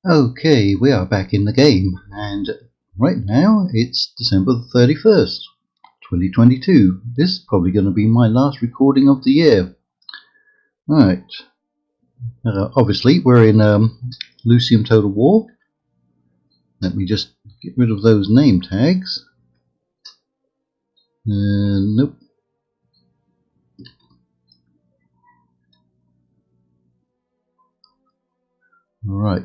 Okay, we are back in the game, and right now it's December the 31st, 2022. This is probably going to be my last recording of the year. Right, obviously we're in Lucium TotalWar. Let me just get rid of those name tags. Nope. Right.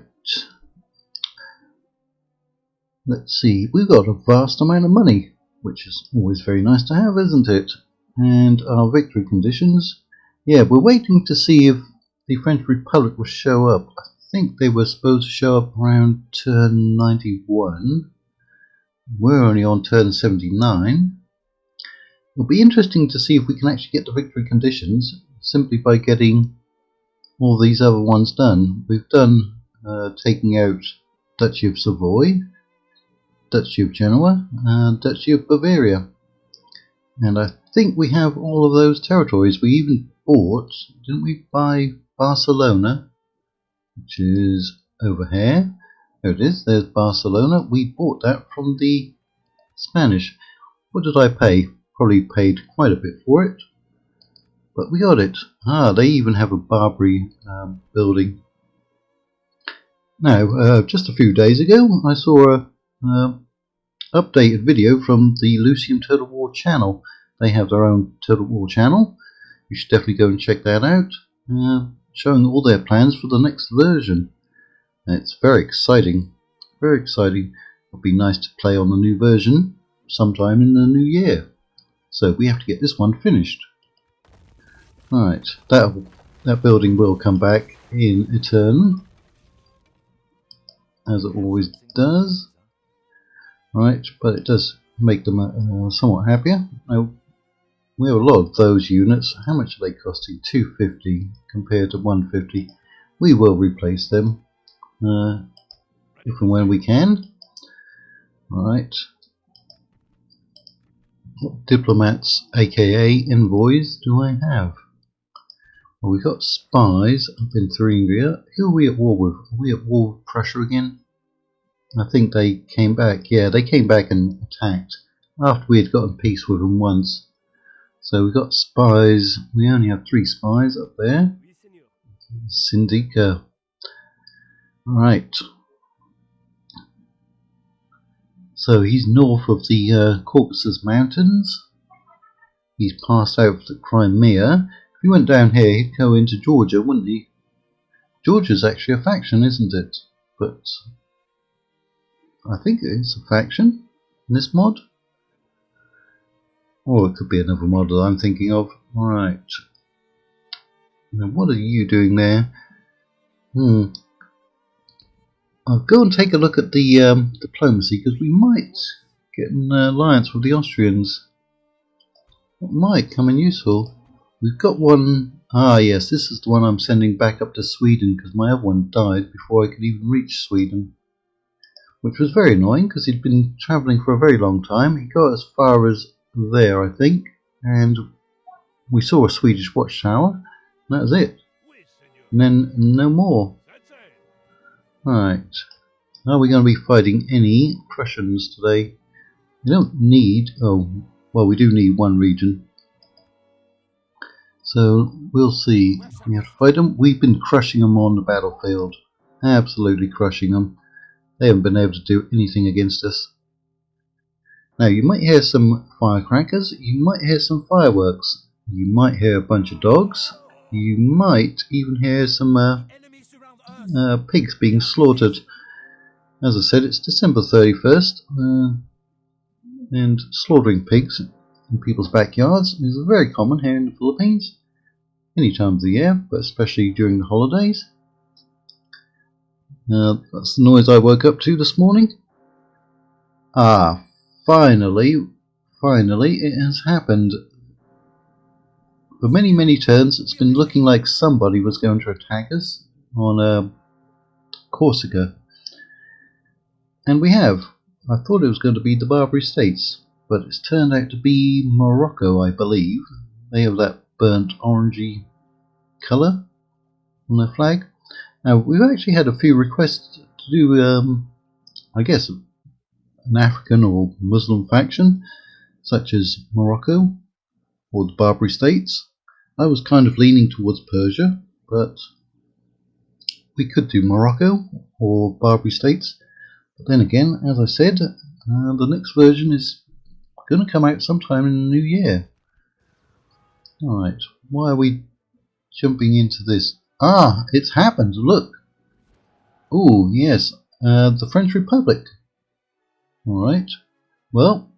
Let's see, we've got a vast amount of money, which is always very nice to have, isn't it? And our victory conditions. Yeah, we're waiting to see if the French Republic will show up. I think they were supposed to show up around turn 91. We're only on turn 79. It'll be interesting to see if we can actually get the victory conditions simply by getting all these other ones done. We've done taking out Duchy of Savoy, Duchy of Genoa, and Duchy of Bavaria. And I think we have all of those territories. We even bought, didn't we buy Barcelona, which is over here. There it is, there's Barcelona. We bought that from the Spanish. What did I pay? Probably paid quite a bit for it, but we got it. Ah, they even have a Barbary building. Now, just a few days ago, I saw a updated video from the Lucium TotalWar channel. They have their own TotalWar channel. You should definitely go and check that out. Showing all their plans for the next version. It's very exciting. Very exciting. It'll be nice to play on the new version sometime in the new year. So we have to get this one finished. Right, that building will come back in a turn, as it always does. Right, but it does make them somewhat happier. Now, we have a lot of those units. How much are they costing? 250 compared to 150. We will replace them if and when we can. Right. What diplomats, aka envoys, do I have? Well, we've got spies up in Thuringia. Who are we at war with? Are we at war with Prussia again? I think they came back. Yeah, they came back and attacked after we had gotten peace with them once. So we've got spies. We only have 3 spies up there. Syndica. Right. So he's north of the Caucasus Mountains. He's passed out of the Crimea. If he went down here, he'd go into Georgia, wouldn't he? Georgia's actually a faction, isn't it? But I think it's a faction in this mod. Or it could be another mod that I'm thinking of. Right. Now what are you doing there? I'll go and take a look at the diplomacy, because we might get an alliance with the Austrians. That might come in useful. We've got one. Ah yes, this is the one I'm sending back up to Sweden, because my other one died before I could even reach Sweden. Which was very annoying, because he'd been travelling for a very long time. He got as far as there, I think, and we saw a Swedish watchtower, and that was it. And then no more. Right. Are we going to be fighting any Prussians today? We don't need... oh, well, we do need one region. So, we'll see. We have to fight them. We've been crushing them on the battlefield. Absolutely crushing them. They haven't been able to do anything against us. Now, you might hear some firecrackers. You might hear some fireworks. You might hear a bunch of dogs. You might even hear some pigs being slaughtered. As I said, it's December 31st, and slaughtering pigs in people's backyards is very common here in the Philippines, any time of the year, but especially during the holidays. That's the noise I woke up to this morning. Ah, finally it has happened. For many turns it's been looking like somebody was going to attack us on Corsica, and we have. I thought it was going to be the Barbary States, but it's turned out to be Morocco, I believe. They have that burnt orangey colour on their flag. Now, we've actually had a few requests to do, I guess, an African or Muslim faction, such as Morocco or the Barbary States. I was kind of leaning towards Persia, but we could do Morocco or Barbary States. But then again, as I said, the next version is going to come out sometime in the new year. Alright, why are we jumping into this? Ah, it's happened, look! Oh, yes, the French Republic. Alright, well,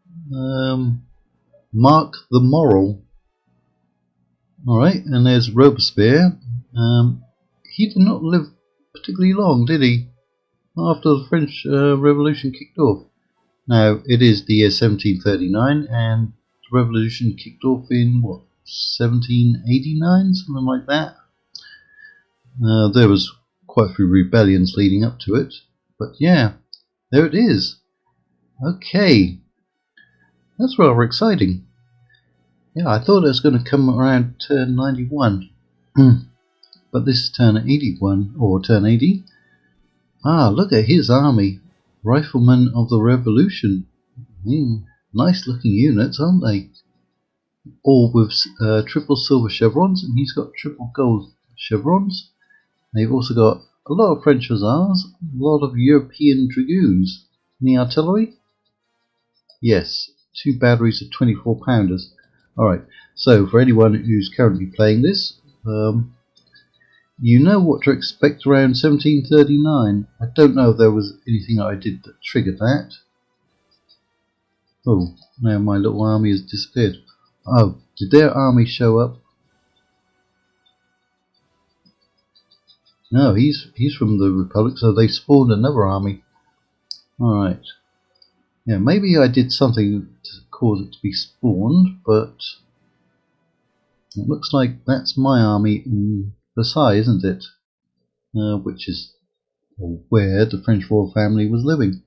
Mark the Moral. Alright, and there's Robespierre. He did not live particularly long, did he? After the French Revolution kicked off. Now, it is the year 1739, and the revolution kicked off in, what, 1789? Something like that. There was quite a few rebellions leading up to it. But yeah, there it is. Okay. That's rather exciting. Yeah, I thought it was going to come around turn 91. But this is turn 81, or turn 80. Ah, look at his army. Riflemen of the Revolution. Nice looking units, aren't they? All with triple silver chevrons, and he's got triple gold chevrons. They've also got a lot of French hussars, a lot of European dragoons. Any artillery? Yes, 2 batteries of 24 pounders. Alright, so for anyone who's currently playing this, you know what to expect around 1739. I don't know if there was anything I did that triggered that. Oh, now my little army has disappeared. Oh, did their army show up? No, he's from the Republic, so they spawned another army. Alright. Yeah, maybe I did something to cause it to be spawned, but it looks like that's my army in Versailles, isn't it? Which is where the French royal family was living.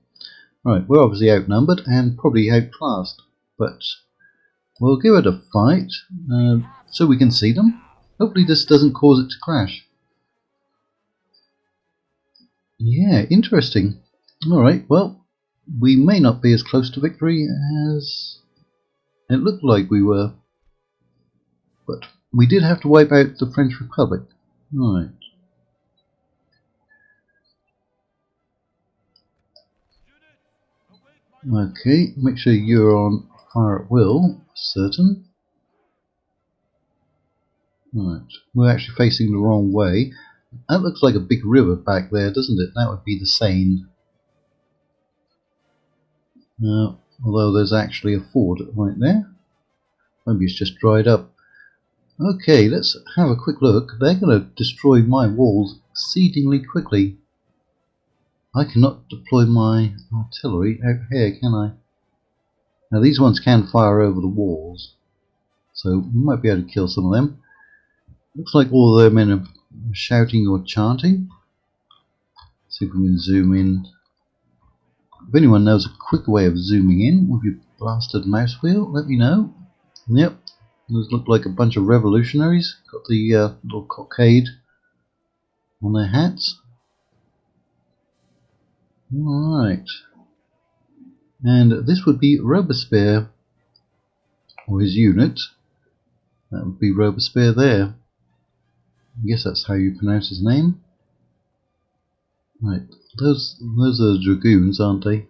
Right, we're obviously outnumbered and probably outclassed, but we'll give it a fight so we can see them. Hopefully this doesn't cause it to crash. Yeah, interesting. Alright, well, we may not be as close to victory as it looked like we were, but we did have to wipe out the French Republic. Right. Okay, make sure you're on fire at will, certain. Right, we're actually facing the wrong way. That looks like a big river back there, doesn't it? That would be the Seine. Although there's actually a ford right there. Maybe it's just dried up. Okay, let's have a quick look. They're going to destroy my walls exceedingly quickly. I cannot deploy my artillery out here, can I? Now these ones can fire over the walls, so we might be able to kill some of them. Looks like all their men are shouting or chanting. See if we can zoom in. If anyone knows a quick way of zooming in with your blasted mouse wheel, let me know. Yep, those look like a bunch of revolutionaries. Got the little cockade on their hats. Alright. And this would be Robespierre, or his unit. That would be Robespierre there. I guess that's how you pronounce his name. Right, those are the dragoons, aren't they?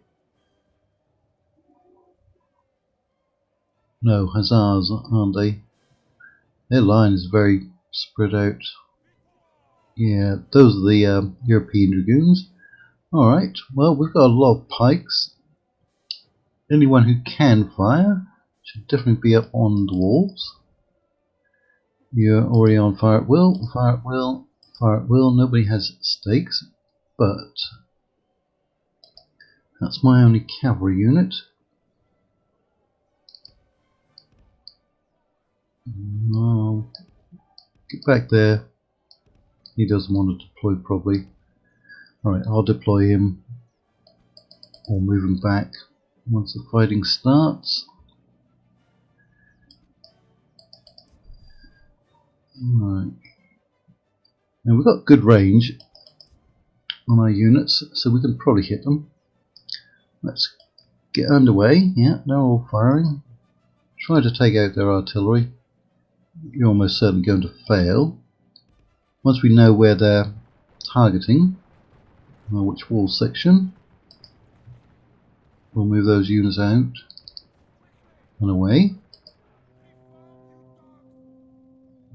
No, hussars, aren't they? Their line is very spread out. Yeah, those are the European dragoons. Alright, well, we've got a lot of pikes. Anyone who can fire should definitely be up on the walls. You're already on fire at will, fire at will, fire at will. Nobody has stakes, but that's my only cavalry unit. No, get back there. He doesn't want to deploy properly. Alright, I'll deploy him or move him back once the fighting starts. Alright. Now we've got good range. on our units, so we can probably hit them. Let's get underway. Yeah, they're all firing. Try to take out their artillery. You're almost certainly going to fail. Once we know where they're targeting, or which wall section, we'll move those units out and away.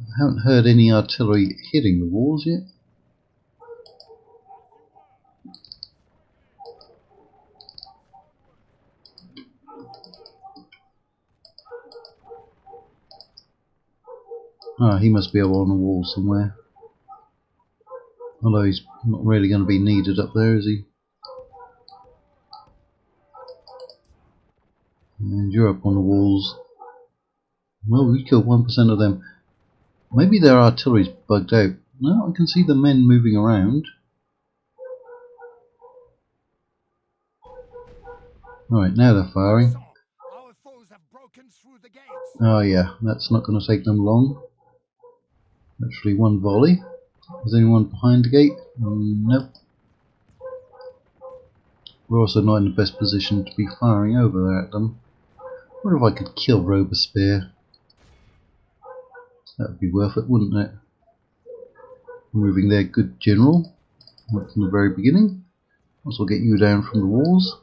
I haven't heard any artillery hitting the walls yet. Ah, he must be up on the wall somewhere. Although he's not really going to be needed up there, is he? And you're up on the walls. Well, we killed 1% of them. Maybe their artillery's bugged out. No, I can see the men moving around. Alright, now they're firing. Oh yeah, that's not going to take them long. Actually, one volley. Is anyone behind the gate? Nope. We're also not in the best position to be firing over there at them. I wonder if I could kill Robespierre. That would be worth it, wouldn't it? Removing their good general right from the very beginning. Once I'll get you down from the walls.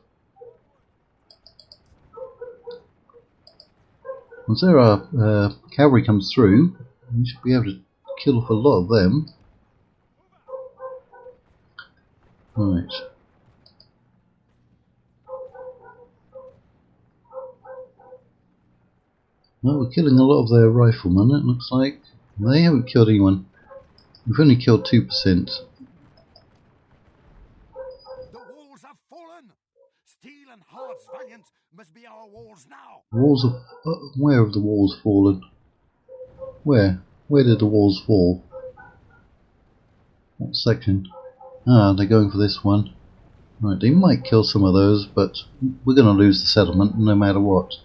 Once their cavalry comes through, we should be able to kill off a lot of them. Right. Well, we're killing a lot of their riflemen, it looks like. They haven't killed anyone. We've only killed 2%. The walls have fallen. Steel and hearts valiant must be our walls now. Walls of where have the walls fallen? Where? Where did the walls fall? What section? Ah, they're going for this one. Right, they might kill some of those, but we're going to lose the settlement no matter what.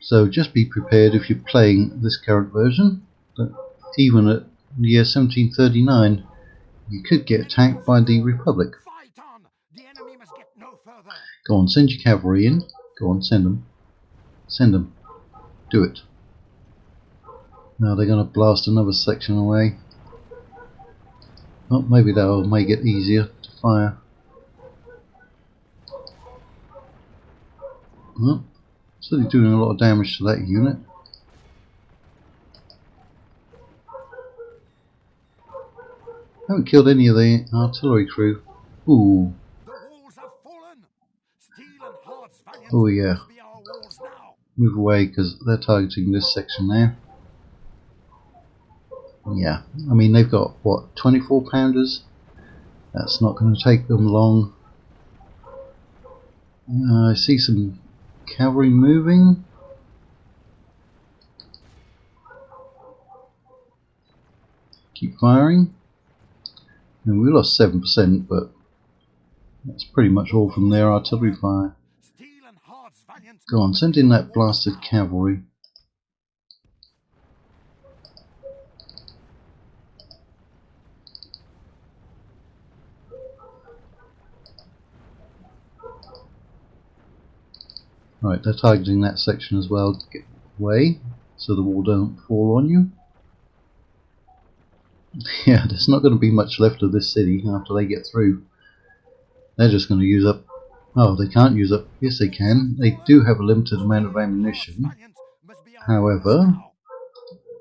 So just be prepared if you're playing this current version that even at the year 1739 you could get attacked by the Republic. The enemy must get no further. Go on, send your cavalry in. Go on, send them. Send them. Do it. Now they're going to blast another section away. Oh, maybe that'll make it easier to fire. Oh, still doing a lot of damage to that unit. Haven't killed any of the artillery crew. Ooh. Oh yeah. Move away because they're targeting this section there. Yeah, I mean they've got what, 24 pounders? That's not going to take them long. I see some cavalry moving. Keep firing. And we lost 7%, but that's pretty much all from their artillery fire. Go on, send in that blasted cavalry. Right, they're targeting that section as well. Get away so the wall don't fall on you. Yeah, there's not going to be much left of this city after they get through. They're just going to use up... Oh, they can't use up... Yes, they can. They do have a limited amount of ammunition. However,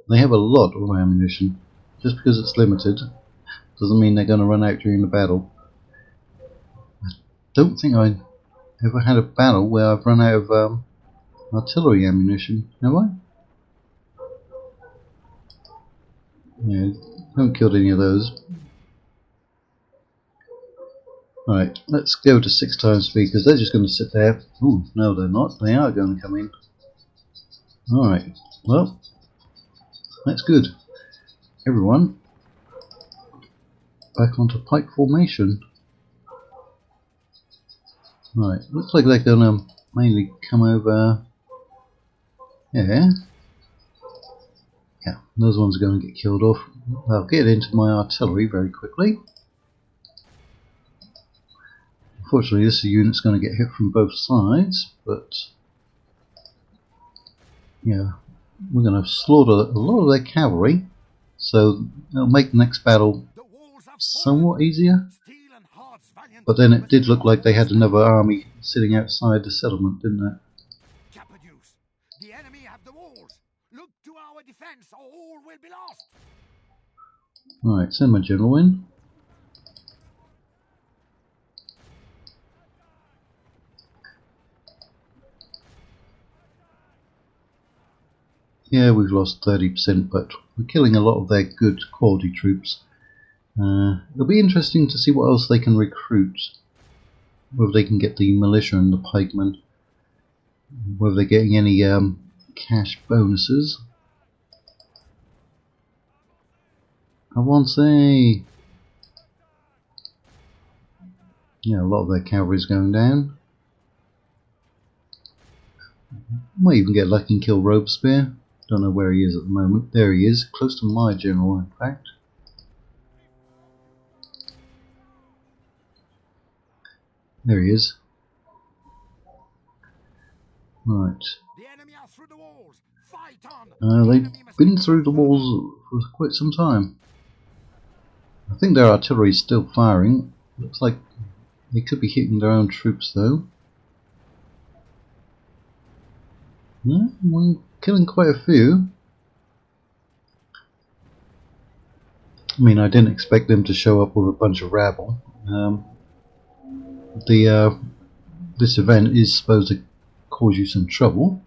they have a lot of ammunition. Just because it's limited doesn't mean they're going to run out during the battle. I don't think I ever had a battle where I've run out of artillery ammunition, have I? Yeah, haven't killed any of those. Alright, let's go to 6 times speed because they're just going to sit there. Ooh, no they're not, they are going to come in. Alright, well, that's good. Everyone, back onto pike formation. Right, looks like they're going to mainly come over here. Yeah, those ones are going to get killed off. I'll get into my artillery very quickly. Unfortunately, this unit's going to get hit from both sides, but yeah, we're going to slaughter a lot of their cavalry, so it'll make the next battle somewhat easier. But then it did look like they had another army sitting outside the settlement, didn't it? The enemy have the walls. Look to our defense, or all will be lost. Right, send my general in. Yeah, we've lost 30%, but we're killing a lot of their good quality troops. It'll be interesting to see what else they can recruit. Whether they can get the militia and the pikemen. Whether they're getting any cash bonuses. Avance! Yeah, a lot of their cavalry's going down. Might even get lucky and kill Robespierre. Don't know where he is at the moment. There he is, close to my general, in fact. There he is. Right. The enemy are through the walls. Fight on. They've been through the walls for quite some time. I think their artillery is still firing. Looks like they could be hitting their own troops though. Yeah, we're killing quite a few. I mean, I didn't expect them to show up with a bunch of rabble. This event is supposed to cause you some trouble.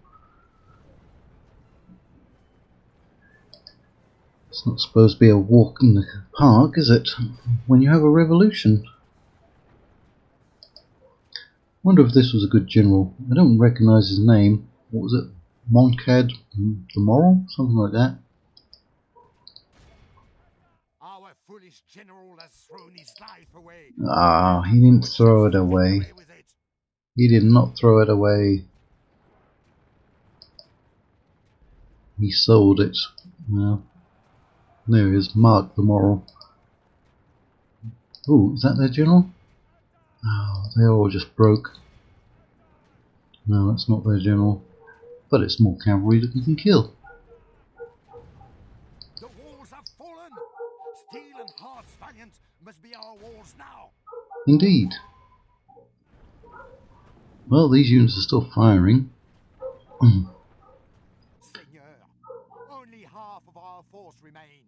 It's not supposed to be a walk in the park, is it? When you have a revolution. Wonder if this was a good general. I don't recognise his name. What was it? Moncad the Moral? Something like that. Our foolish general has thrown his life away. Ah, he didn't throw it away. He did not throw it away. He sold it. No. There he is, Mark the Moral. Oh, is that their general? Oh, they're all just broke. No, that's not their general. But it's more cavalry that we can kill. The walls have fallen. Steel and hearts valiant must be our walls now. Indeed. Well, these units are still firing. Seigneur, only half of our force remains.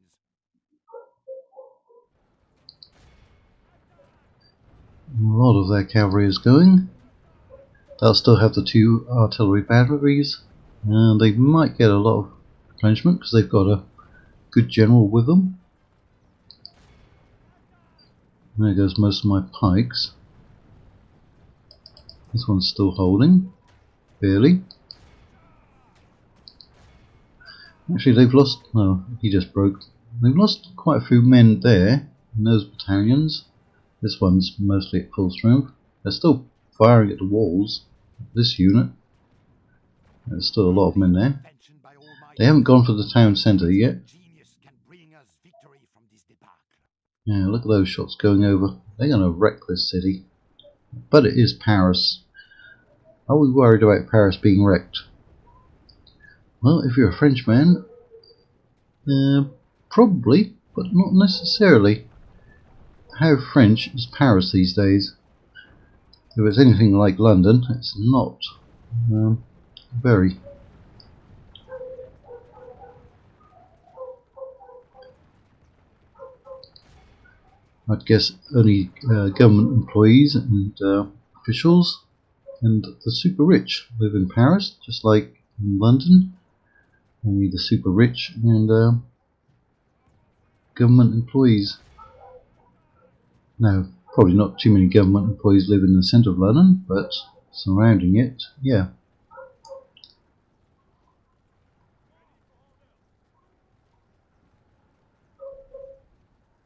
A lot of their cavalry is going. They'll still have the 2 artillery batteries. And they might get a lot of replenishment because they've got a good general with them. There goes most of my pikes. This one's still holding. Barely. Actually, they've lost... No, he just broke. They've lost quite a few men there in those battalions. This one's mostly at full strength. They're still firing at the walls. This unit. There's still a lot of men there. They haven't gone for the town centre yet. Yeah, look at those shots going over. They're going to wreck this city. But it is Paris. Are we worried about Paris being wrecked? Well, if you're a Frenchman, probably, but not necessarily. How French is Paris these days? If it's anything like London, it's not very. I'd guess only government employees and officials and the super rich live in Paris, just like in London. Only the super rich and government employees. Now, probably not too many government employees live in the centre of London, but surrounding it, yeah.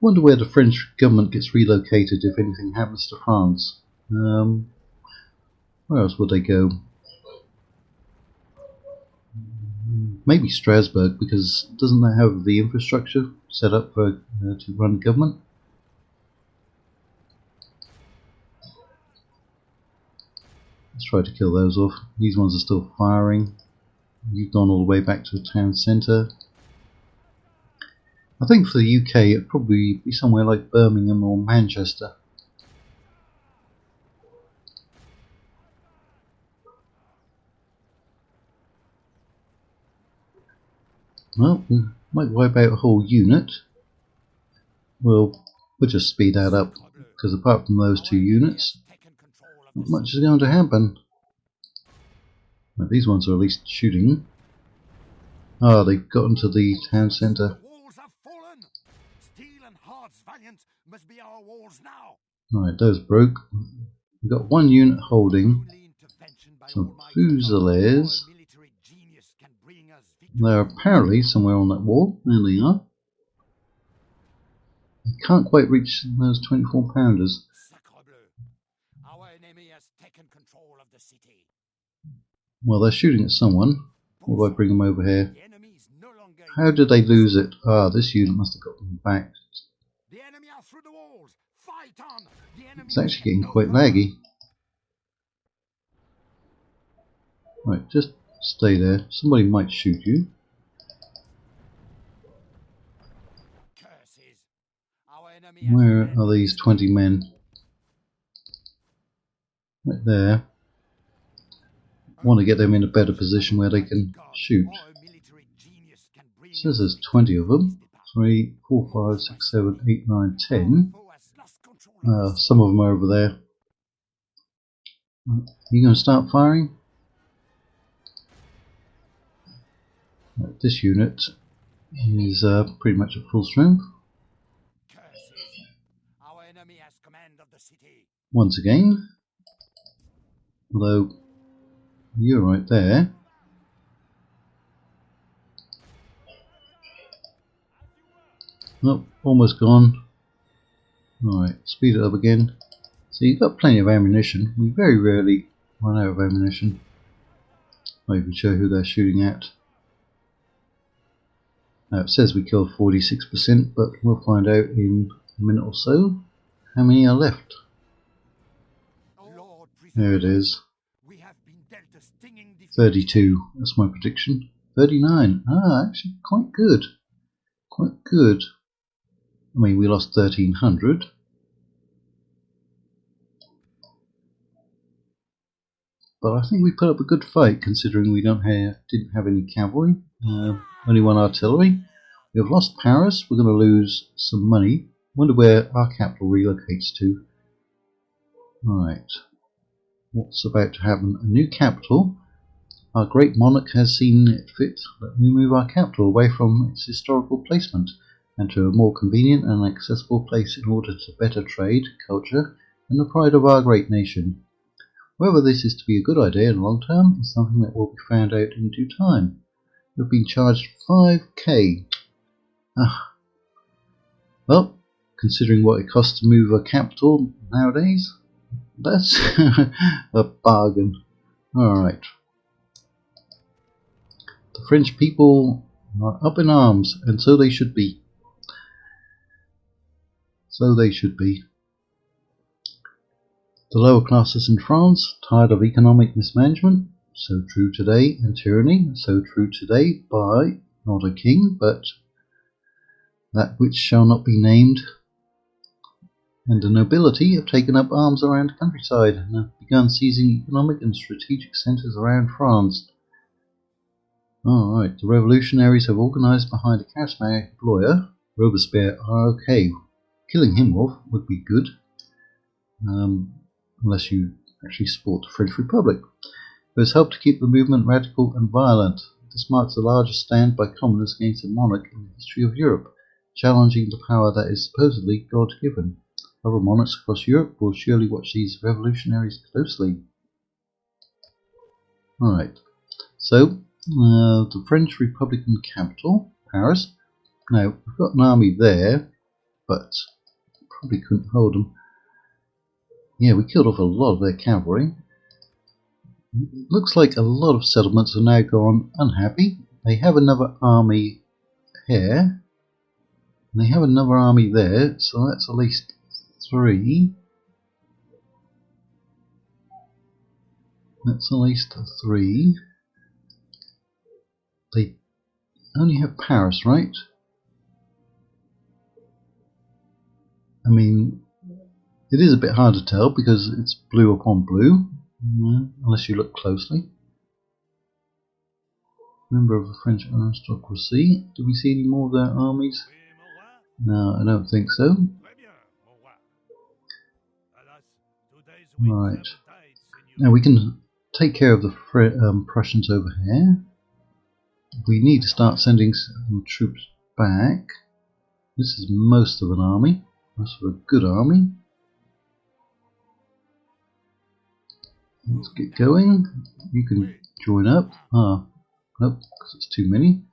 Wonder where the French government gets relocated if anything happens to France. Where else would they go? Maybe Strasbourg, because doesn't that have the infrastructure set up for to run government? Let's try to kill those off. These ones are still firing. You've gone all the way back to the town centre. I think for the UK it'd probably be somewhere like Birmingham or Manchester. Well, we might wipe out a whole unit. We'll just speed that up, because apart from those two units, not much is going to happen. Well, these ones are at least shooting. Ah, they've gotten to the town centre. The walls have fallen. Steel and hearts valiant must be our walls now. Right, those broke. We've got one unit holding some Fusiliers. They're apparently somewhere on that wall. There they are. I can't quite reach those 24 pounders. Our enemy has taken control of the city. Well, they're shooting at someone. Or do I bring them over here? The enemy is no longer. How did they lose it? Ah, this unit must have got them back. The enemy are through the walls. Fight on. The enemy It's actually getting quite laggy. Right, just stay there. Somebody might shoot you. Curses. Our enemy has Where fled are the these city. 20 men? Right there. Want to get them in a better position where they can shoot. Our military genius can bring It says there's 20 of them. 3, 4, 5, 6, 7, 8, 9, 10. Some of them are over there. Are you going to start firing? Right, this unit is pretty much at full strength. Curses. Our enemy has command of the city. Once again. Although you're right there. Nope, almost gone. Alright, speed it up again. So you've got plenty of ammunition. We very rarely run out of ammunition. I'll even show who they're shooting at. Now it says we killed 46%, but we'll find out in a minute or so how many are left. Lord, There it is. we have been dealt a stinging defeat. 32, that's my prediction. 39, actually quite good. Quite good. I mean, we lost 1300. But I think we put up a good fight considering we didn't have any cavalry, only one artillery. We have lost Paris, we're going to lose some money. Wonder where our capital relocates to. Right, what's about to happen? A new capital. Our great monarch has seen it fit that we move our capital away from its historical placement and to a more convenient and accessible place in order to better trade, culture, and the pride of our great nation. Whether this is to be a good idea in the long term is something that will be found out in due time. You've been charged 5k. Well, considering what it costs to move a capital nowadays, that's a bargain. Alright. The French people are up in arms, and so they should be. So they should be. The lower classes in France, tired of economic mismanagement, so true today, and tyranny, so true today by not a king, but that which shall not be named, and the nobility have taken up arms around the countryside and have begun seizing economic and strategic centres around France. Alright, the revolutionaries have organised behind a charismatic lawyer, Robespierre. Okay, killing him off would be good, unless you actually support the French Republic, who has helped to keep the movement radical and violent. This marks the largest stand by commoners against a monarch in the history of Europe, challenging the power that is supposedly God-given. Other monarchs across Europe will surely watch these revolutionaries closely. Alright, so the French Republican capital, Paris. Now, we've got an army there, but probably couldn't hold them. Yeah, we killed off a lot of their cavalry. It looks like a lot of settlements are now gone unhappy, they have another army here, and they have another army there, so that's at least 3. That's at least 3. They only have Paris, right? I mean, it is a bit hard to tell because it's blue upon blue, unless you look closely. Member of the French aristocracy. Do we see any more of their armies? No, I don't think so. Right. Now we can take care of the Prussians over here. We need to start sending some troops back. This is most of an army. Most of a good army. Let's get going. You can join up. Ah, nope, because it's too many.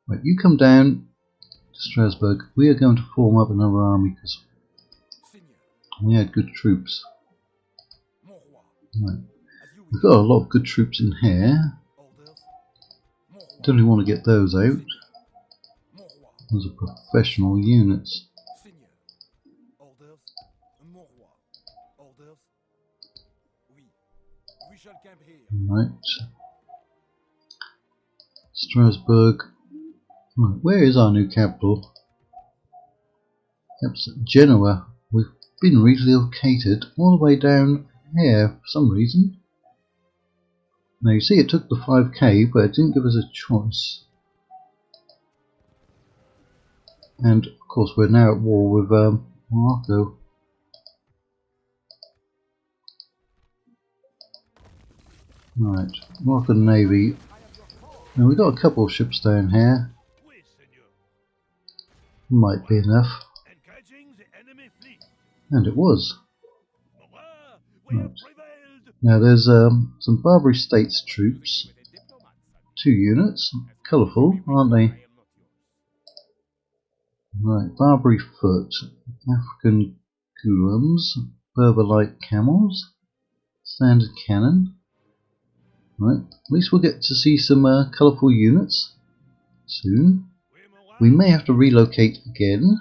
Right, you come down to Strasbourg. We are going to form up another army because we had good troops. Right. We've got a lot of good troops in here. Don't really want to get those out. Those are professional units. Right. Strasbourg. Right. Where is our new capital? It's Genoa. We've been relocated all the way down here for some reason. Now you see it took the 5k, but it didn't give us a choice. And of course we're now at war with Morocco. Right, Moroccan Navy. Now we've got a couple of ships down here. Might be enough. And it was. Right. Now there's some Barbary States troops. 2 units. Colourful, aren't they? Right, Barbary Foot. African Ghulams. Berber Light Camels. Standard Cannon. Right, at least we'll get to see some colourful units soon. We may have to relocate again.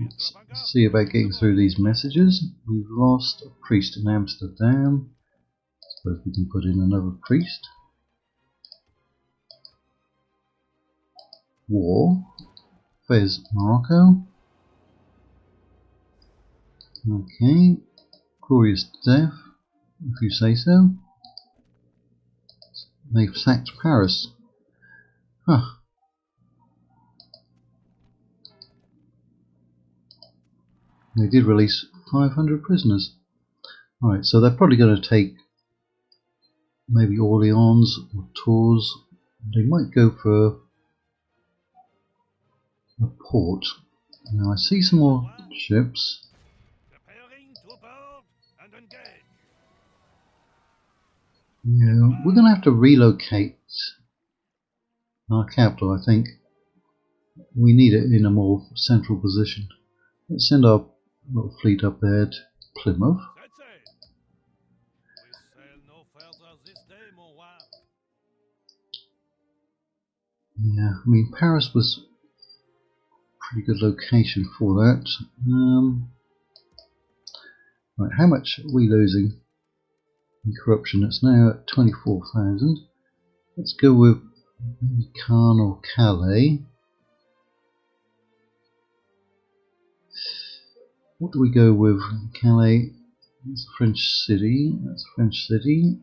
Let's see about getting through these messages. We've lost a priest in Amsterdam. Suppose we can put in another priest. War. Fez, Morocco. Okay. Glorious death, if you say so. They've sacked Paris. Huh. They did release 500 prisoners. Right, so they're probably going to take maybe Orleans or Tours. They might go for a port. Now I see some more ships. Yeah, we're going to have to relocate our capital, I think. We need it in a more central position. Let's send our little fleet up there to Plymouth. Yeah, I mean Paris was a pretty good location for that. Right, how much are we losing in corruption? It's now at 24,000. Let's go with maybe Caen or Calais. What do we go with? Calais, that's a French city. That's a French city.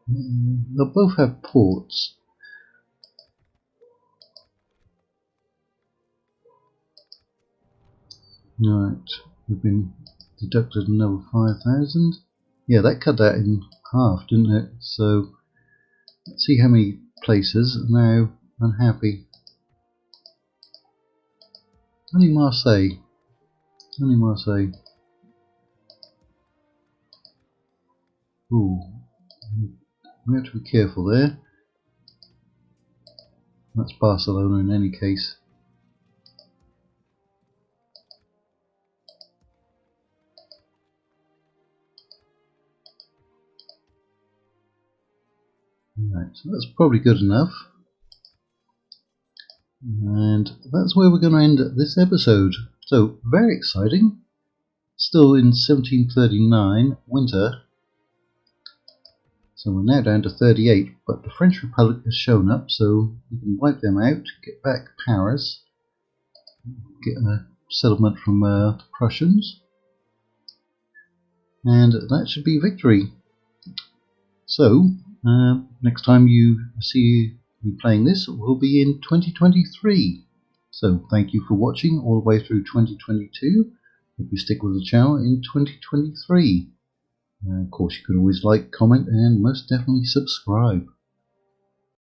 They'll both have ports. Right, we've been deducted another 5,000. Yeah, that cut that in half, didn't it? So, let's see how many places are now unhappy. Only Marseille. Only Marseille. Ooh. We have to be careful there. That's Barcelona in any case. Right. Right, so that's probably good enough. And that's where we're going to end this episode. So, very exciting. Still in 1739, winter. So we're now down to 38, but the French Republic has shown up, so we can wipe them out, get back Paris, get a settlement from the Prussians, and that should be victory. So, next time you see me playing this will be in 2023. So thank you for watching all the way through 2022. Hope you stick with the channel in 2023. Of course, you could always like, comment, and most definitely subscribe.